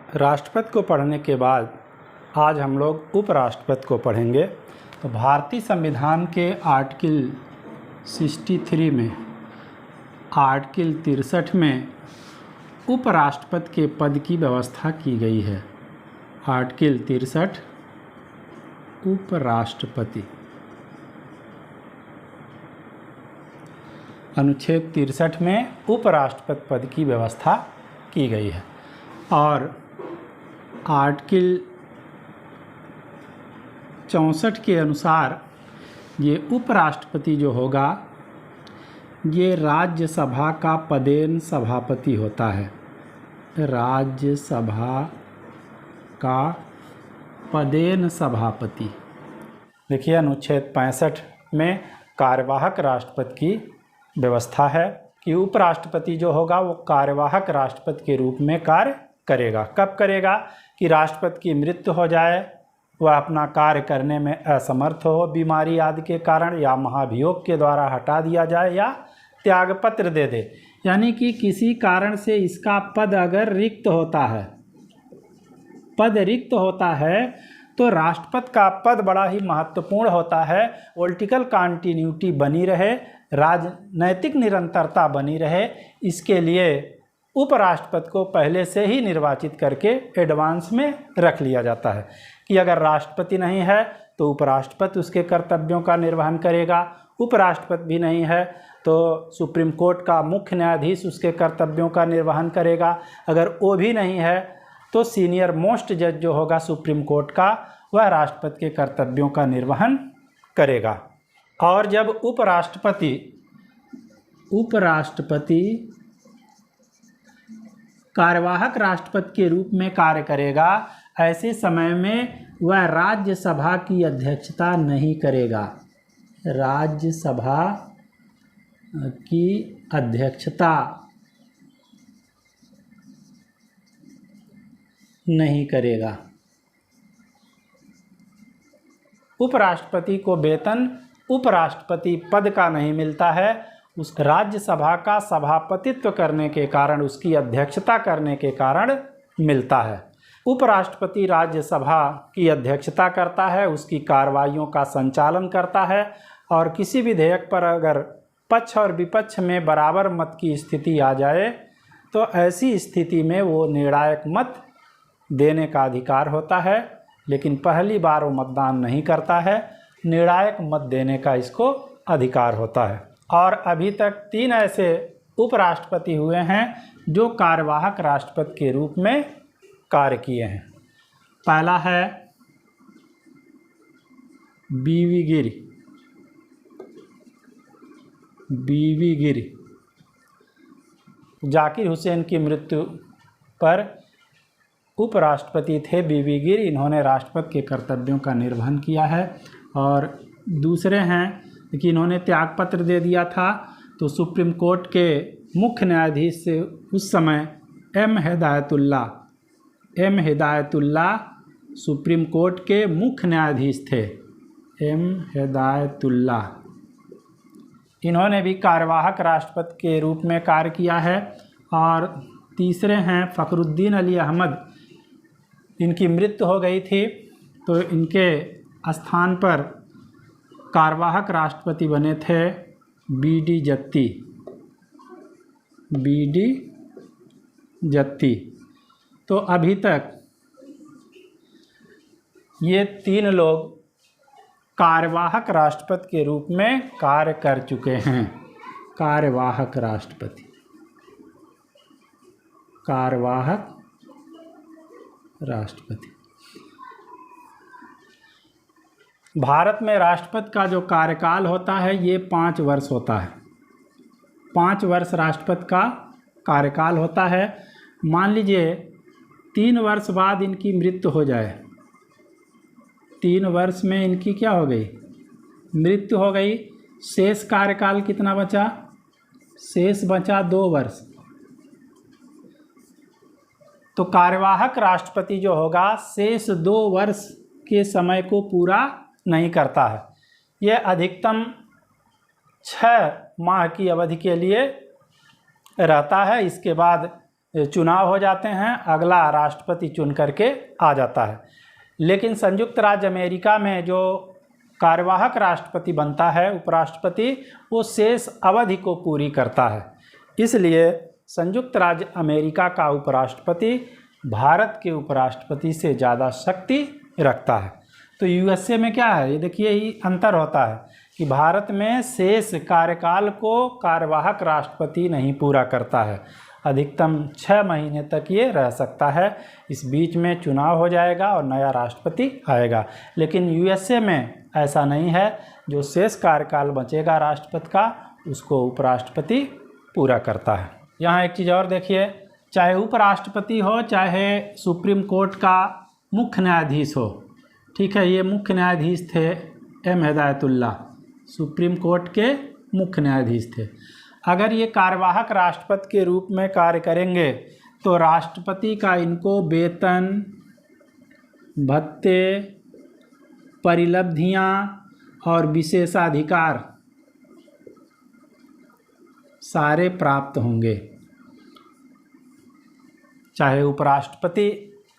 राष्ट्रपति को पढ़ने के बाद आज हम लोग उपराष्ट्रपति को पढ़ेंगे। तो भारतीय संविधान के आर्टिकल 63 में आर्टिकल 63 में उपराष्ट्रपति के पद की व्यवस्था की गई है। आर्टिकल 63 उपराष्ट्रपति, अनुच्छेद 63 में उपराष्ट्रपति पद की व्यवस्था की गई है। और आर्टिकल 64 के अनुसार ये उपराष्ट्रपति जो होगा ये राज्यसभा का पदेन सभापति होता है। राज्यसभा का पदेन सभापति। देखिए अनुच्छेद 65 में कार्यवाहक राष्ट्रपति की व्यवस्था है कि उपराष्ट्रपति जो होगा वो कार्यवाहक राष्ट्रपति के रूप में कार्य करेगा। कब करेगा? कि राष्ट्रपति की मृत्यु हो जाए, वह अपना कार्य करने में असमर्थ हो बीमारी आदि के कारण, या महाभियोग के द्वारा हटा दिया जाए, या त्यागपत्र दे दे। यानी कि किसी कारण से इसका पद अगर रिक्त होता है, पद रिक्त होता है तो राष्ट्रपति का पद बड़ा ही महत्वपूर्ण होता है। पॉलिटिकल कंटिन्यूटी बनी रहे, राजनैतिक निरंतरता बनी रहे, इसके लिए उपराष्ट्रपति को पहले से ही निर्वाचित करके एडवांस में रख लिया जाता है कि अगर राष्ट्रपति नहीं है तो उपराष्ट्रपति उसके कर्तव्यों का निर्वहन करेगा। उपराष्ट्रपति भी नहीं है तो सुप्रीम कोर्ट का मुख्य न्यायाधीश उसके कर्तव्यों का निर्वहन करेगा। अगर वो भी नहीं है तो सीनियर मोस्ट जज जो होगा सुप्रीम कोर्ट का, वह राष्ट्रपति के कर्तव्यों का निर्वहन करेगा। और जब उपराष्ट्रपति कार्यवाहक राष्ट्रपति के रूप में कार्य करेगा, ऐसे समय में वह राज्यसभा की अध्यक्षता नहीं करेगा। राज्यसभा की अध्यक्षता नहीं करेगा। उपराष्ट्रपति को वेतन उपराष्ट्रपति पद का नहीं मिलता है, उस राज्यसभा का सभापतित्व करने के कारण, उसकी अध्यक्षता करने के कारण मिलता है। उपराष्ट्रपति राज्यसभा की अध्यक्षता करता है, उसकी कार्रवाइयों का संचालन करता है, और किसी विधेयक पर अगर पक्ष और विपक्ष में बराबर मत की स्थिति आ जाए तो ऐसी स्थिति में वो निर्णायक मत देने का अधिकार होता है, लेकिन पहली बार वो मतदान नहीं करता है, निर्णायक मत देने का इसको अधिकार होता है। और अभी तक 3 ऐसे उपराष्ट्रपति हुए हैं जो कार्यवाहक राष्ट्रपति के रूप में कार्य किए हैं। पहला है बीवी गिरि। जाकिर हुसैन की मृत्यु पर उपराष्ट्रपति थे बीवी गिरि, इन्होंने राष्ट्रपति के कर्तव्यों का निर्वहन किया है। और दूसरे हैं कि इन्होंने त्यागपत्र दे दिया था, तो सुप्रीम कोर्ट के मुख्य न्यायाधीश से उस समय एम हिदायतुल्लाह सुप्रीम कोर्ट के मुख्य न्यायाधीश थे। एम हिदायतुल्लाह, इन्होंने भी कार्यवाहक राष्ट्रपति के रूप में कार्य किया है। और तीसरे हैं फ़खरुद्दीन अली अहमद, इनकी मृत्यु हो गई थी तो इनके स्थान पर कार्यवाहक राष्ट्रपति बने थे बी.डी. जत्ती। तो अभी तक ये 3 लोग कार्यवाहक राष्ट्रपति के रूप में कार्य कर चुके हैं। कार्यवाहक राष्ट्रपति। भारत में राष्ट्रपति का जो कार्यकाल होता है ये 5 वर्ष होता है। 5 वर्ष राष्ट्रपति का कार्यकाल होता है। मान लीजिए 3 वर्ष बाद इनकी मृत्यु हो जाए, 3 वर्ष में इनकी क्या हो गई? मृत्यु हो गई। शेष कार्यकाल कितना बचा? शेष बचा 2 वर्ष। तो कार्यवाहक राष्ट्रपति जो होगा शेष 2 वर्ष के समय को पूरा नहीं करता है। यह अधिकतम 6 माह की अवधि के लिए रहता है। इसके बाद चुनाव हो जाते हैं, अगला राष्ट्रपति चुन करके आ जाता है। लेकिन संयुक्त राज्य अमेरिका में जो कार्यवाहक राष्ट्रपति बनता है, उपराष्ट्रपति, वो शेष अवधि को पूरी करता है। इसलिए संयुक्त राज्य अमेरिका का उपराष्ट्रपति भारत के उपराष्ट्रपति से ज़्यादा शक्ति रखता है। तो यूएसए में क्या है, ये देखिए ही अंतर होता है कि भारत में शेष कार्यकाल को कार्यवाहक राष्ट्रपति नहीं पूरा करता है, अधिकतम 6 महीने तक ये रह सकता है। इस बीच में चुनाव हो जाएगा और नया राष्ट्रपति आएगा। लेकिन यूएसए में ऐसा नहीं है, जो शेष कार्यकाल बचेगा राष्ट्रपति का उसको उपराष्ट्रपति पूरा करता है। यहाँ एक चीज़ और देखिए, चाहे उपराष्ट्रपति हो चाहे सुप्रीम कोर्ट का मुख्य न्यायाधीश हो, ठीक है, ये मुख्य न्यायाधीश थे एम हिदायतुल्लाह, सुप्रीम कोर्ट के मुख्य न्यायाधीश थे। अगर ये कार्यवाहक राष्ट्रपति के रूप में कार्य करेंगे तो राष्ट्रपति का इनको वेतन, भत्ते, परिलब्धियां और विशेषाधिकार सारे प्राप्त होंगे। चाहे उपराष्ट्रपति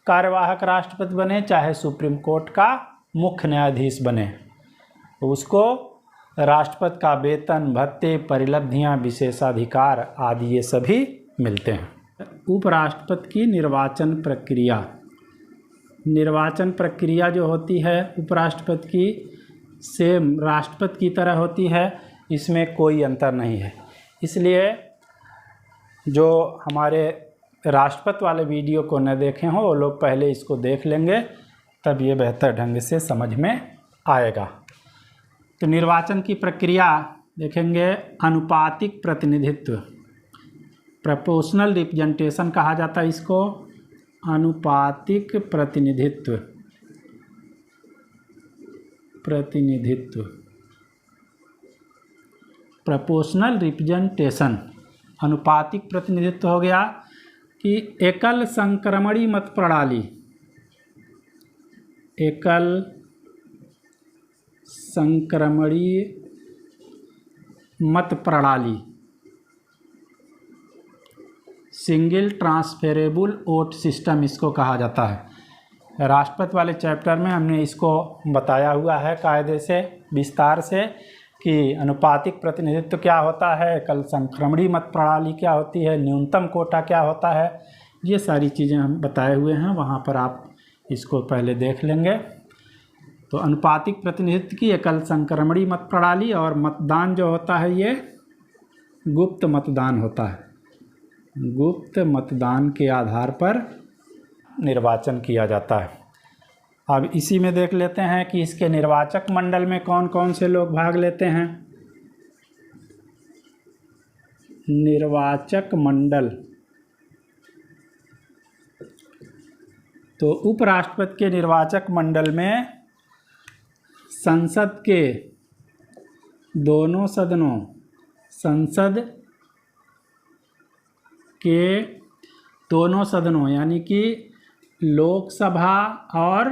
कार्यवाहक राष्ट्रपति बने, चाहे सुप्रीम कोर्ट का मुख्य न्यायाधीश बने, तो उसको राष्ट्रपति का वेतन, भत्ते, परिलब्धियां, विशेषाधिकार आदि ये सभी मिलते हैं। उपराष्ट्रपति की निर्वाचन प्रक्रिया, निर्वाचन प्रक्रिया जो होती है उपराष्ट्रपति की सेम राष्ट्रपति की तरह होती है, इसमें कोई अंतर नहीं है। इसलिए जो हमारे राष्ट्रपति वाले वीडियो को न देखे हों वो लोग पहले इसको देख लेंगे, तब ये बेहतर ढंग से समझ में आएगा। तो निर्वाचन की प्रक्रिया देखेंगे, अनुपातिक प्रतिनिधित्व, प्रोपोर्शनल रिप्रेजेंटेशन कहा जाता है इसको, अनुपातिक प्रतिनिधित्व, प्रोपोर्शनल रिप्रेजेंटेशन, अनुपातिक प्रतिनिधित्व हो गया कि एकल संक्रमणी मत प्रणाली, एकल संक्रमणी मत प्रणाली, सिंगल ट्रांसफरेबल वोट सिस्टम इसको कहा जाता है। राष्ट्रपति वाले चैप्टर में हमने इसको बताया हुआ है कायदे से, विस्तार से, कि अनुपातिक प्रतिनिधित्व क्या होता है, एकल संक्रमणी मत प्रणाली क्या होती है, न्यूनतम कोटा क्या होता है, ये सारी चीज़ें हम बताए हुए हैं, वहाँ पर आप इसको पहले देख लेंगे। तो अनुपातिक प्रतिनिधित्व की एकल संक्रमणी मत प्रणाली, और मतदान जो होता है ये गुप्त मतदान होता है, गुप्त मतदान के आधार पर निर्वाचन किया जाता है। अब इसी में देख लेते हैं कि इसके निर्वाचक मंडल में कौन कौन से लोग भाग लेते हैं। निर्वाचक मंडल, तो उपराष्ट्रपति के निर्वाचक मंडल में संसद के दोनों सदनों, संसद के दोनों सदनों यानी कि लोकसभा और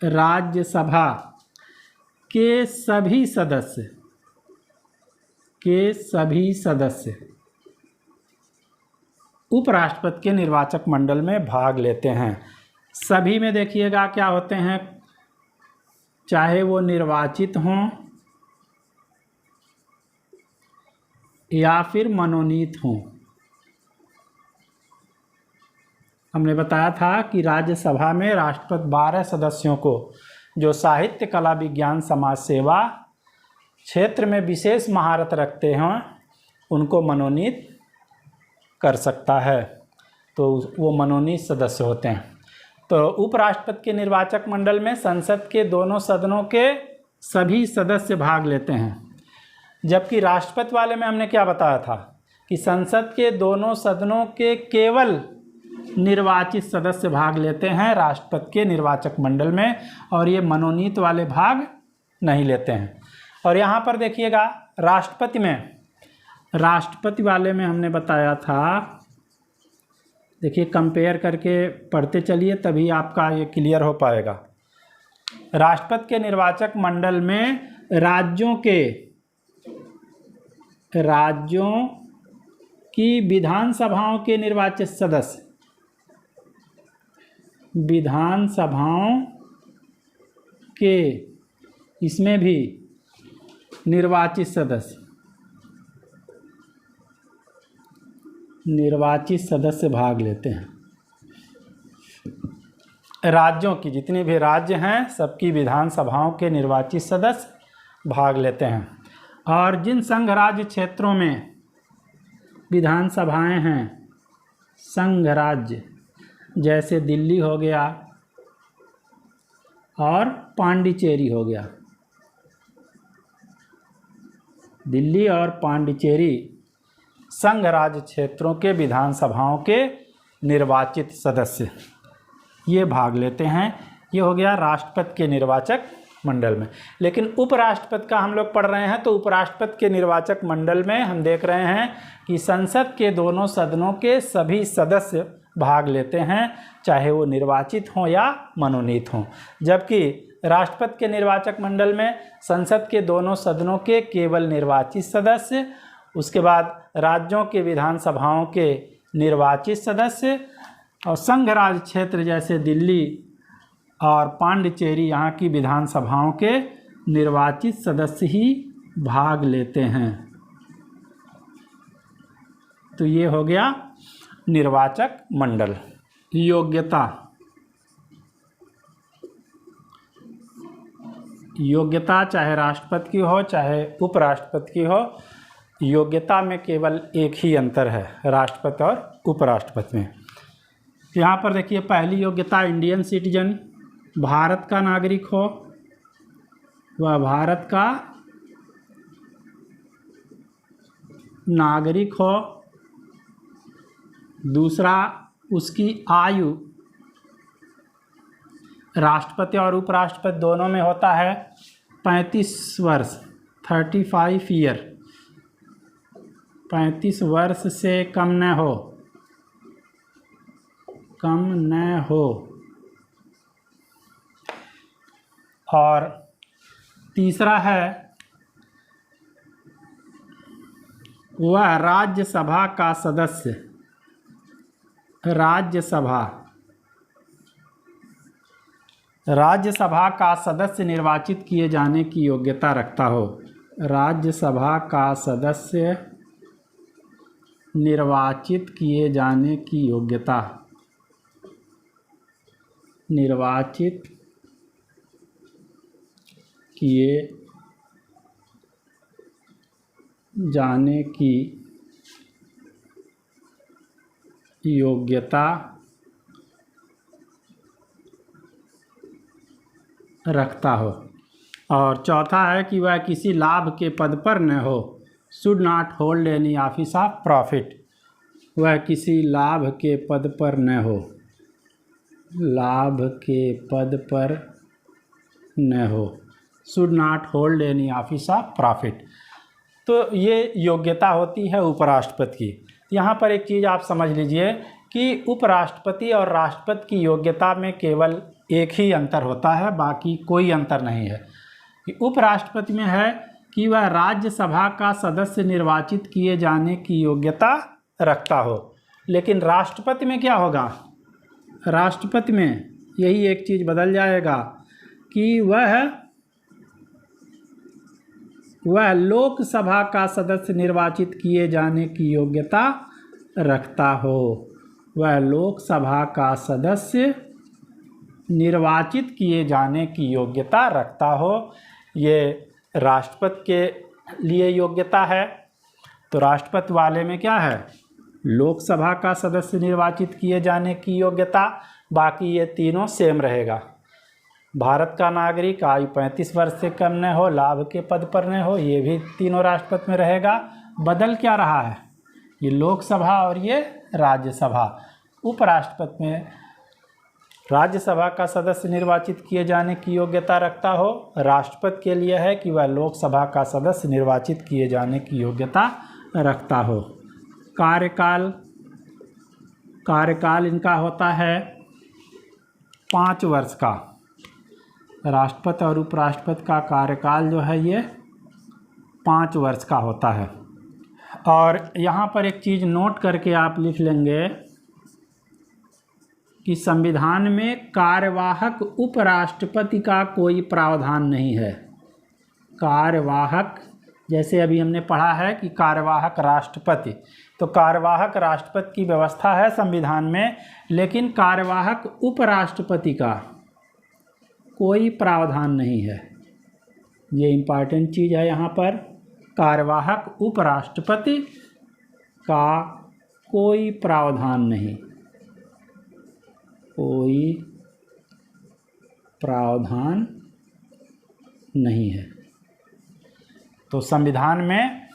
राज्यसभा के सभी सदस्य उपराष्ट्रपति के निर्वाचक मंडल में भाग लेते हैं। सभी में देखिएगा क्या होते हैं, चाहे वो निर्वाचित हों या फिर मनोनीत हों। हमने बताया था कि राज्यसभा में राष्ट्रपति 12 सदस्यों को, जो साहित्य, कला, विज्ञान, समाज सेवा क्षेत्र में विशेष महारत रखते हैं, उनको मनोनीत कर सकता है, तो वो मनोनीत सदस्य होते हैं। तो उपराष्ट्रपति के निर्वाचक मंडल में संसद के दोनों सदनों के सभी सदस्य भाग लेते हैं, जबकि राष्ट्रपति वाले में हमने क्या बताया था कि संसद के दोनों सदनों के केवल निर्वाचित सदस्य भाग लेते हैं राष्ट्रपति के निर्वाचक मंडल में, और ये मनोनीत वाले भाग नहीं लेते हैं। और यहाँ पर देखिएगा राष्ट्रपति में, राष्ट्रपति वाले में हमने बताया था, देखिए कंपेयर करके पढ़ते चलिए तभी आपका ये क्लियर हो पाएगा। राष्ट्रपति के निर्वाचक मंडल में राज्यों कि विधानसभाओं के निर्वाचित सदस्य, विधानसभाओं के, इसमें भी निर्वाचित सदस्य भाग लेते हैं। राज्यों की जितने भी राज्य हैं सबकी विधानसभाओं के निर्वाचित सदस्य भाग लेते हैं। और जिन संघ राज्य क्षेत्रों में विधानसभाएं हैं, संघ राज्य, जैसे दिल्ली हो गया और पांडिचेरी हो गया, दिल्ली और पांडिचेरी संघ राज्य क्षेत्रों के विधानसभाओं के निर्वाचित सदस्य ये भाग लेते हैं। ये हो गया राष्ट्रपति के निर्वाचक मंडल में। लेकिन उपराष्ट्रपति का हम लोग पढ़ रहे हैं, तो उपराष्ट्रपति के निर्वाचक मंडल में हम देख रहे हैं कि संसद के दोनों सदनों के सभी सदस्य भाग लेते हैं, चाहे वो निर्वाचित हों या मनोनीत हों। जबकि राष्ट्रपति के निर्वाचक मंडल में संसद के दोनों सदनों के केवल निर्वाचित सदस्य, उसके बाद राज्यों के विधानसभाओं के निर्वाचित सदस्य और संघ राज्य क्षेत्र जैसे दिल्ली और पांडिचेरी यहाँ की विधानसभाओं के निर्वाचित सदस्य ही भाग लेते हैं। तो ये हो गया निर्वाचक मंडल। योग्यता, योग्यता चाहे राष्ट्रपति की हो चाहे उपराष्ट्रपति की हो, योग्यता में केवल एक ही अंतर है राष्ट्रपति और उपराष्ट्रपति में। यहाँ पर देखिए, पहली योग्यता इंडियन सिटीजन, भारत का नागरिक हो, वह भारत का नागरिक हो। दूसरा, उसकी आयु राष्ट्रपति और उपराष्ट्रपति दोनों में होता है 35 वर्ष, 35 ईयर, 35 वर्ष से कम न हो। और तीसरा है वह राज्यसभा का सदस्य, राज्यसभा का सदस्य निर्वाचित किए जाने की योग्यता रखता हो। राज्यसभा का सदस्य निर्वाचित किए जाने की योग्यता, निर्वाचित किए जाने की योग्यता रखता हो। और चौथा है कि वह किसी लाभ के पद पर न हो, should not hold any office of profit. वह किसी लाभ के पद पर न हो, लाभ के पद पर न हो, should not hold any office of profit. तो ये योग्यता होती है उपराष्ट्रपति की। यहाँ पर एक चीज़ आप समझ लीजिए कि उपराष्ट्रपति और राष्ट्रपति की योग्यता में केवल एक ही अंतर होता है, बाकी कोई अंतर नहीं है। कि उपराष्ट्रपति में है कि वह राज्यसभा का सदस्य निर्वाचित किए जाने की योग्यता रखता हो। लेकिन राष्ट्रपति में क्या होगा? राष्ट्रपति में यही एक चीज़ बदल जाएगा कि वह लोकसभा का सदस्य निर्वाचित किए जाने की योग्यता रखता हो। वह लोकसभा का सदस्य निर्वाचित किए जाने की योग्यता रखता हो। ये राष्ट्रपति के लिए योग्यता है। तो राष्ट्रपति वाले में क्या है? लोकसभा का सदस्य निर्वाचित किए जाने की योग्यता। बाकी ये तीनों सेम रहेगा। भारत का नागरिक, आयु 35 वर्ष से कम न हो, लाभ के पद पर न हो, ये भी तीनों राष्ट्रपति में रहेगा। बदल क्या रहा है? ये लोकसभा और ये राज्यसभा। उपराष्ट्रपति में राज्यसभा का सदस्य निर्वाचित किए जाने की योग्यता रखता हो। राष्ट्रपति के लिए है कि वह लोकसभा का सदस्य निर्वाचित किए जाने की योग्यता रखता हो। कार्यकाल इनका होता है 5 वर्ष का। राष्ट्रपति और उपराष्ट्रपति का कार्यकाल जो है ये 5 वर्ष का होता है। और यहाँ पर एक चीज़ नोट करके आप लिख लेंगे कि संविधान में कार्यवाहक उपराष्ट्रपति का कोई प्रावधान नहीं है। कार्यवाहक, जैसे अभी हमने पढ़ा है कि कार्यवाहक राष्ट्रपति, तो कार्यवाहक राष्ट्रपति की व्यवस्था है संविधान में, लेकिन कार्यवाहक उपराष्ट्रपति का कोई प्रावधान नहीं है। ये इम्पॉर्टेंट चीज़ है यहाँ पर। कार्यवाहक उपराष्ट्रपति का कोई प्रावधान नहीं, कोई प्रावधान नहीं है। तो संविधान में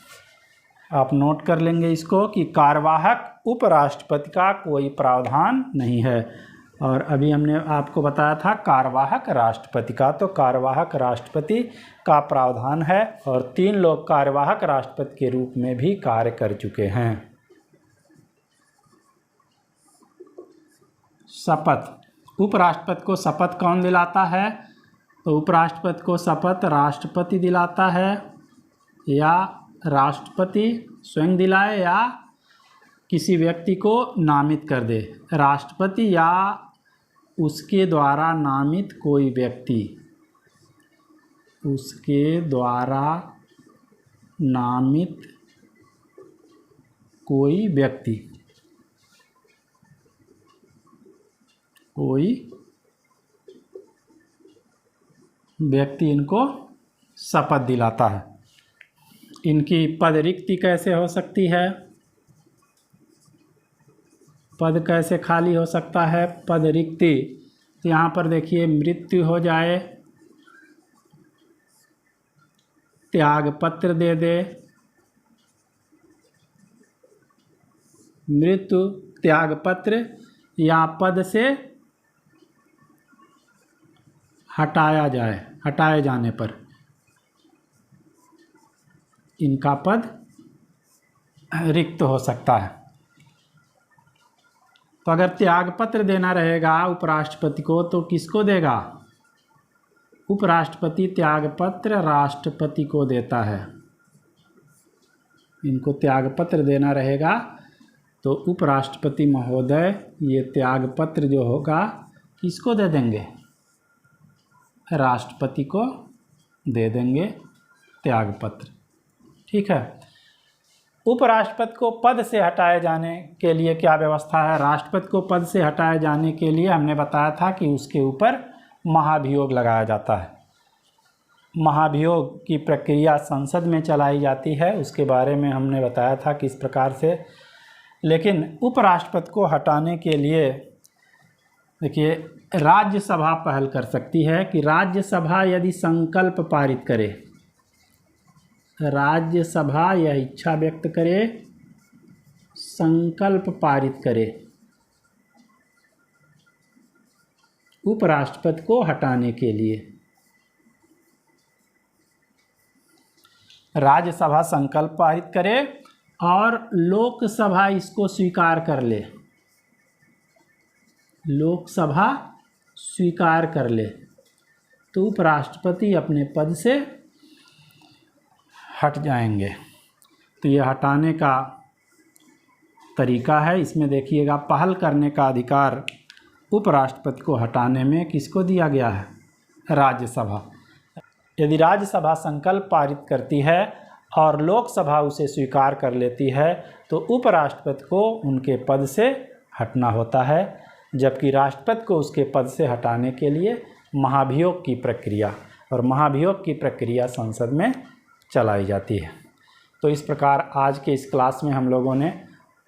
आप नोट कर लेंगे इसको कि कार्यवाहक उपराष्ट्रपति का कोई प्रावधान नहीं है। और अभी हमने आपको बताया था कार्यवाहक राष्ट्रपति का, तो कार्यवाहक राष्ट्रपति का प्रावधान है और 3 लोग कार्यवाहक राष्ट्रपति के रूप में भी कार्य कर चुके हैं। शपथ। उपराष्ट्रपति को शपथ कौन दिलाता है? तो उपराष्ट्रपति को शपथ राष्ट्रपति दिलाता है, या राष्ट्रपति स्वयं दिलाए या किसी व्यक्ति को नामित कर दे। राष्ट्रपति या उसके द्वारा नामित कोई व्यक्ति, उसके द्वारा नामित कोई व्यक्ति, कोई व्यक्ति इनको शपथ दिलाता है। इनकी पद रिक्ति कैसे हो सकती है? पद कैसे खाली हो सकता है? पद रिक्ति, तो यहाँ पर देखिए मृत्यु हो जाए, त्यागपत्र दे दे, मृत्यु, त्यागपत्र, या पद से हटाया जाए, हटाए जाने पर इनका पद रिक्त हो सकता है। तो अगर त्यागपत्र देना रहेगा उपराष्ट्रपति को, तो किसको देगा? उपराष्ट्रपति त्यागपत्र राष्ट्रपति को देता है। इनको त्यागपत्र देना रहेगा तो उपराष्ट्रपति महोदय ये त्यागपत्र जो होगा किसको दे देंगे? राष्ट्रपति को दे देंगे त्यागपत्र। ठीक है। उपराष्ट्रपति को पद से हटाए जाने के लिए क्या व्यवस्था है? राष्ट्रपति को पद से हटाए जाने के लिए हमने बताया था कि उसके ऊपर महाभियोग लगाया जाता है। महाभियोग की प्रक्रिया संसद में चलाई जाती है, उसके बारे में हमने बताया था किस प्रकार से। लेकिन उपराष्ट्रपति को हटाने के लिए देखिए राज्यसभा पहल कर सकती है कि राज्यसभा यदि संकल्प पारित करे, राज्यसभा यह इच्छा व्यक्त करे, संकल्प पारित करे उपराष्ट्रपति को हटाने के लिए। राज्यसभा संकल्प पारित करे और लोकसभा इसको स्वीकार कर ले, लोकसभा स्वीकार कर ले, तो उपराष्ट्रपति अपने पद से हट जाएंगे। तो ये हटाने का तरीका है। इसमें देखिएगा पहल करने का अधिकार उपराष्ट्रपति को हटाने में किसको दिया गया है? राज्यसभा। यदि राज्यसभा संकल्प पारित करती है और लोकसभा उसे स्वीकार कर लेती है तो उपराष्ट्रपति को उनके पद से हटना होता है, जबकि राष्ट्रपति को उसके पद से हटाने के लिए महाभियोग की प्रक्रिया, और महाभियोग की प्रक्रिया संसद में चलाई जाती है। तो इस प्रकार आज के इस क्लास में हम लोगों ने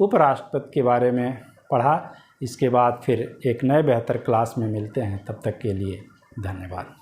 उपराष्ट्रपति के बारे में पढ़ा। इसके बाद फिर एक नए बेहतर क्लास में मिलते हैं। तब तक के लिए धन्यवाद।